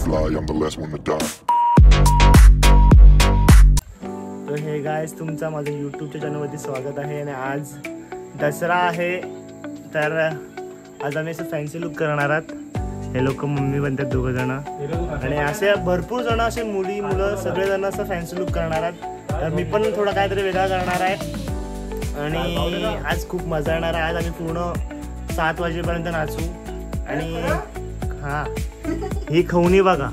fly, I'm the last one to die. तो hey guys तुमचा माझ्या यूट्यूबच्या चॅनलवरती स्वागत आहे आणि आज दसरा आहे तर आज आम्ही असं फॅन्सी लुक करणार आहात। हे लोक मम्मी बनतात दोघं जण आणि असे भरपूर जण असे मुलं सगळे जण असं फॅन्सी लुक करणार आहेत। तर मी पण थोडा काहीतरी वेगळा करणार आहे आणि आज खूप मजा येणार आहे। आज आम्ही पूर्ण 7 वाजेपर्यंत नाचू आणि हा ही खवणी बघा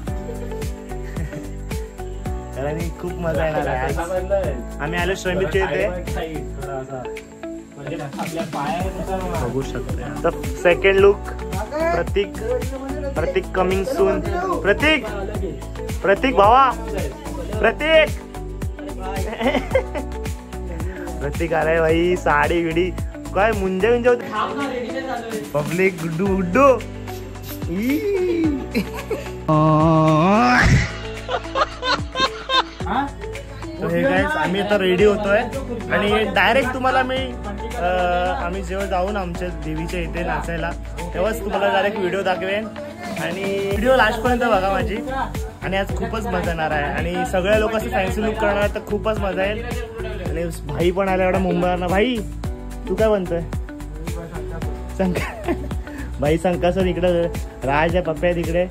आणि खूप मजा येणार आहे। आम्ही आलो श्रमिकच्या इथे बघू शकता। तर सेकंड लुक प्रतीक कमिंग सून। प्रतीक भावा प्रतीक आलाय भाई। साडी विडी काय मुंजा होती पब्लिक गुड्डू तो हे गाइस आम्ही आता रेडी होतोय आणि डायरेक्ट तुम्हाला मी आम्ही जेव्हा जाऊन आमच्या देवीच्या इथे नाचायला तेव्हाच तुम्हाला डायरेक्ट व्हिडिओ दाखवेन आणि व्हिडिओ लास्टपर्यंत बघा माझी। आणि आज खूपच मजा येणार आहे आणि सगळे लोक असं फॅन्सी लुक करणार तर खूपच मजा येईल। आणि भाई पण आला एवढा मुंबईवरनं। भाई तू काय बनतोय? भाई संकासर इकडे, राज आहे, पप्पा आहे तिकडे,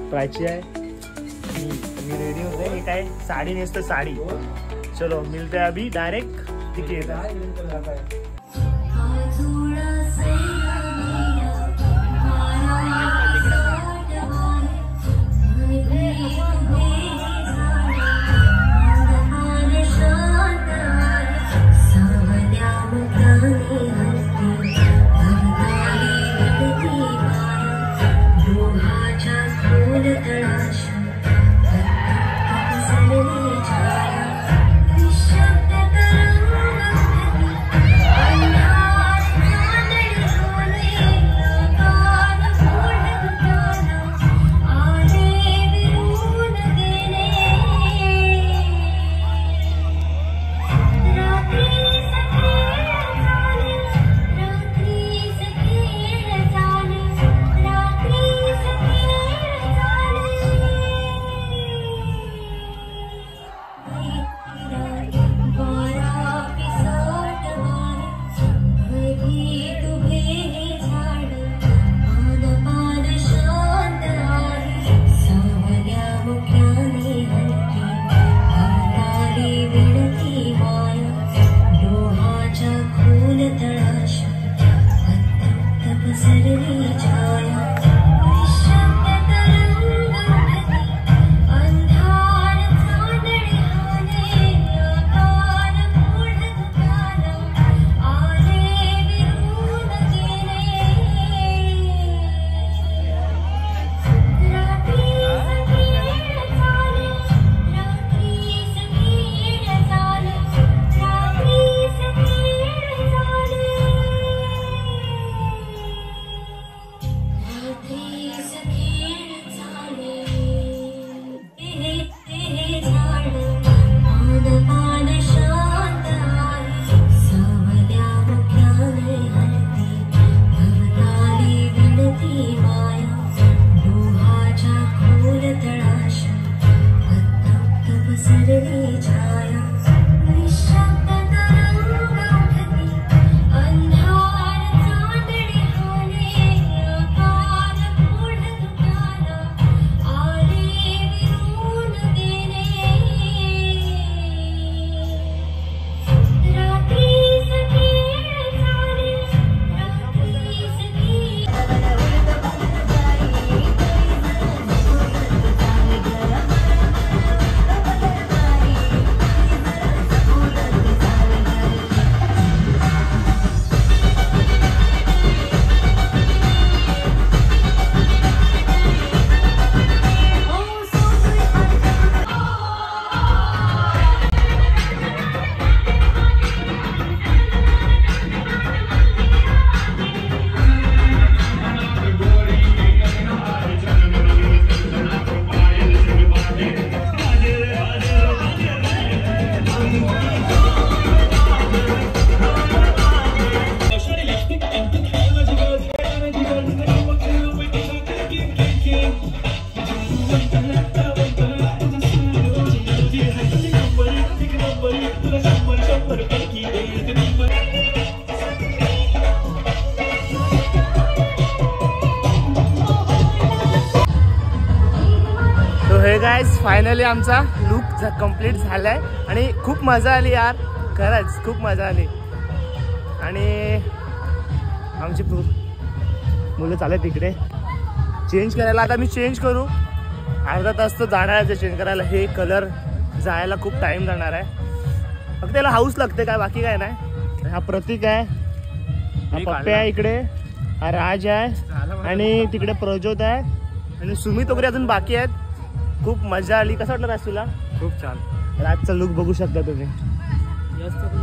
प्राची आहे, मी रेडी होते। हे काय साडी नेसतं साडी। चलो मिलते हैं अभी डायरेक्ट तिकीट। गाइस फायनली आमचा लुक कंप्लीट झालाय आणि खूप मजा आली यार, खरंच खूप मजा आली. आणि आमची मुलं चालले तिकडे चेंज करायला. आता मी चेंज करू, अर्धा तास तर जाणार आहे चेंज करायला. हे कलर जायला खूप टाइम जाणार आहे, फक्त त्याला हाऊस लागते काय, बाकी काय नाही. हा प्रतीक आहे, हा पप्पे आहे इकडे, हा राज आहे आणि तिकडे प्रज्योत आहे आणि सुमित वगैरे अजून बाकी आहेत. खूप मजा आली. कसं वाटलं राज तुला? खूप छान. राजचा लुक बघू शकता तुम्ही.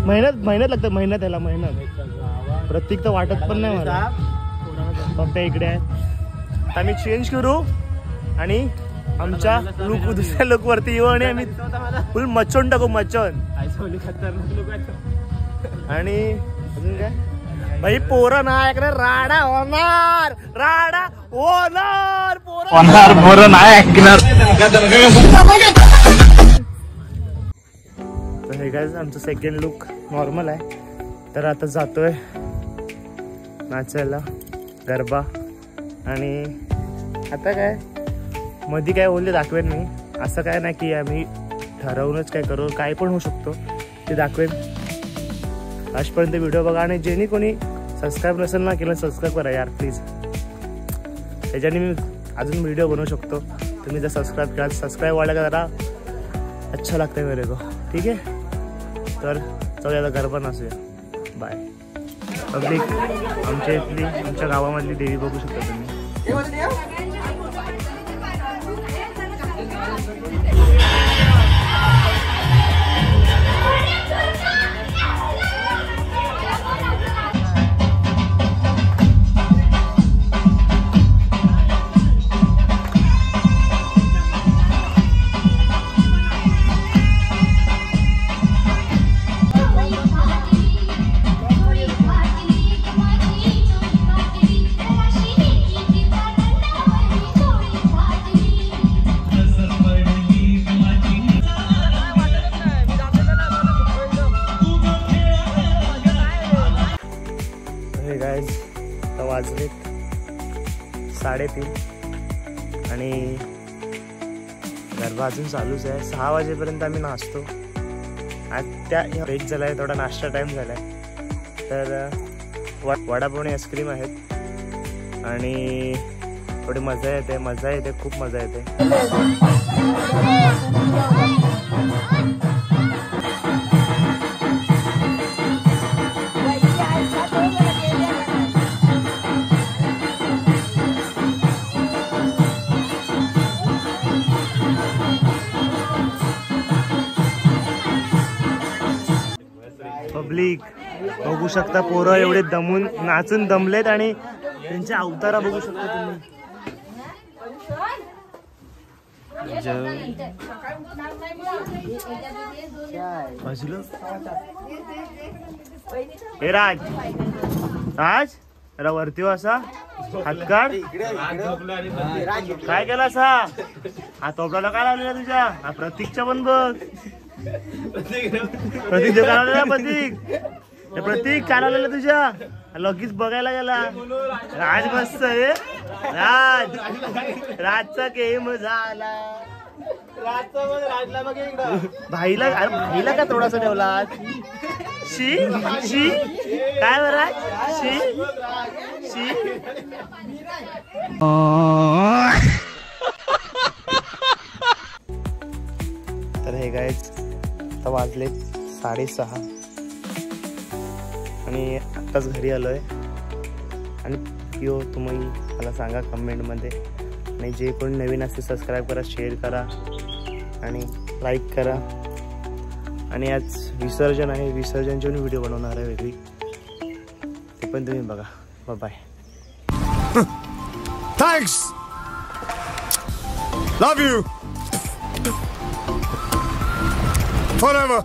मेहनत लागते, मेहनत याला मेहनत. प्रतीक तर वाटत पण नाही मला. पप्पे इकडे आहे. आता आम्ही चेंज करू आणि आमच्या लुक दुसऱ्या लुक वरती येऊ आणि आम्ही फुल मचवून टाकू, मचवून. आणि अजून काय भाई, पोरं नाही ऐकणार, राडा होणार, राडा होणार, पोरं नाही ऐकणार. तर हे काय आमचं सेकंड लुक नॉर्मल आहे. तर आता जातोय नाचायला गरबा. आणि आता काय मध्ये काय बोलले दाखवेन मी, असं काय नाही की आम्ही ठरवूनच काय करू, काय पण होऊ शकतो ते दाखवेन. आजपर्यंत व्हिडिओ बघा आणि ज्यांनी कोणी सबस्क्राईब नसेल ना केलं सबस्क्राईब करा यार प्लीज. त्याच्याने मी अजून व्हिडिओ बनवू शकतो. तुम्ही जर सबस्क्राईब करा, सबस्क्राईब वाढला का जरा अच्छा लागतं मेरे को, ठीक आहे. तर चला आता गरबा नाचूया. बाय. पब्लिक आमच्या इथली, आमच्या गावामधली देवी बघू शकता तुम्ही. वाजले 3:30 आणि गरबा अजून चालूच आहे. 6 वाजेपर्यंत आम्ही नाचतो. आता ब्रेक झाला आहे, थोडा नाश्ता टाईम झाला आहे. तर वडापाव आणि आईस्क्रीम आहेत आणि थोडी मजा येते, खूप मजा येते. पब्लिक बघू शकता, पोरं एवढे दमून नाचून दमलेत आणि त्यांच्या अवतारा बघू शकता तुम्ही. हे राज, राज जरा वरती असा हात काढ. काय केला असा हा तोपडाला काय लावलेला तुझ्या? हा प्रतीकच्या पण बघ. प्रतीक काय लावलेला? प्रतीक काय लावलेलं तुझ्या? लगेच बघायला गेला. राज मस्त आहे. राजचा गेम झाला. भाईला का थोडासा ठेवला? शी शी काय बरं शी शी. तर हे गाईज आता वाजले 6:30 आणि आत्ताच घरी आलोय. आणि तुम्ही मला सांगा कमेंटमध्ये. आणि जे कोणी नवीन असते सबस्क्राईब करा, शेअर करा आणि लाईक करा. आणि आज विसर्जन आहे, विसर्जनची पण व्हिडिओ बनवणार आहे वेगळी, ते पण तुम्ही बघा. Bye bye. Thanks, love you forever.